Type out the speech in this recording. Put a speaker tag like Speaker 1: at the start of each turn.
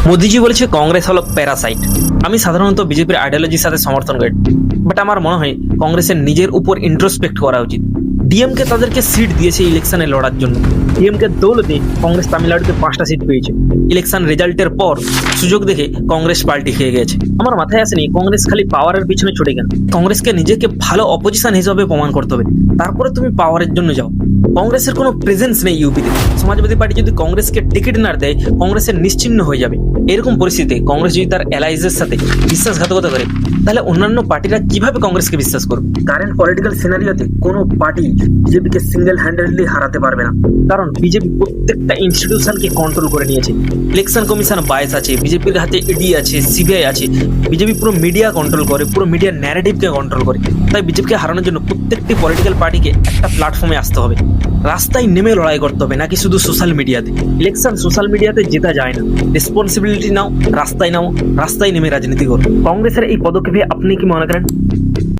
Speaker 1: মোদিজি বলেছে কংগ্রেস হলো প্যারাসাইট। আমি সাধারণত বিজেপির আইডিওলজির সাথে সমর্থন করি, বাট আমার মনে হয় কংগ্রেসের নিজের উপর ইন্ট্রোস্পেক্ট করা উচিত। ডিএমকে তাদেরকে সিট দিয়েছে ইলেকশনে লড়ার জন্য। ডিএমকে দৌলতে কংগ্রেস তামিলনাড়ুতে 5টা সিট পেয়েছে। ইলেকশন রেজাল্টের পর সুযোগ দেখে কংগ্রেস পাল্টি খেয়ে গেছে। আমার মাথায় আসেনি কংগ্রেস খালি পাওয়ারের পিছনে ছুটে কেন। কংগ্রেসকে নিজেকে ভালো অপোজিশন হিসেবে প্রমাণ করতে হবে, তারপরে তুমি পাওয়ারের জন্য যাও। কংগ্রেসের কোনো প্রেজেন্স নেই ইউপিতে। সমাজবাদী পার্টি যদি কংগ্রেসকে টিকিট না দেয়, কংগ্রেসের নিশ্চিহ্ন হয়ে যাবে। এরকম পরিস্থিতিতে কংগ্রেস যদি তার অ্যালাইজের সাথে বিশ্বাসঘাতকতা করে, তাহলে অন্যান্য পার্টিরা কিভাবে কংগ্রেসকে বিশ্বাস করবে? কারেন্ট পলিটিক্যাল সিনারিওতে কোনো পার্টি বিজেপিকে সিঙ্গেল হ্যান্ডেডলি হারাতে পারবে না, কারণ বিজেপি প্রত্যেকটা ইনস্টিটিউশনকে কন্ট্রোল করে নিয়েছে। ইলেকশন কমিশন বাইস আছে, বিজেপির হাতে ইডি আছে, সিবিআই আছে। বিজেপি পুরো মিডিয়া কন্ট্রোল করে, পুরো মিডিয়ার ন্যারেটিভকে কন্ট্রোল করে। তাই বিজেপিকে হারানোর জন্য প্রত্যেকটি পলিটিক্যাল পার্টিকে একটা প্ল্যাটফর্মে আসতে হবে, রাস্তায় নেমে লড়াই করতে হবে, নাকি শুধু সোশ্যাল মিডিয়াতে। ইলেকশন সোশ্যাল মিডিয়াতে জেতা যায় না। রেসপন্সিবিলিটি নাও, রাস্তায় নেমে রাজনীতি করো। কংগ্রেসের এই পদক্ষেপে আপনি কি মনে করেন?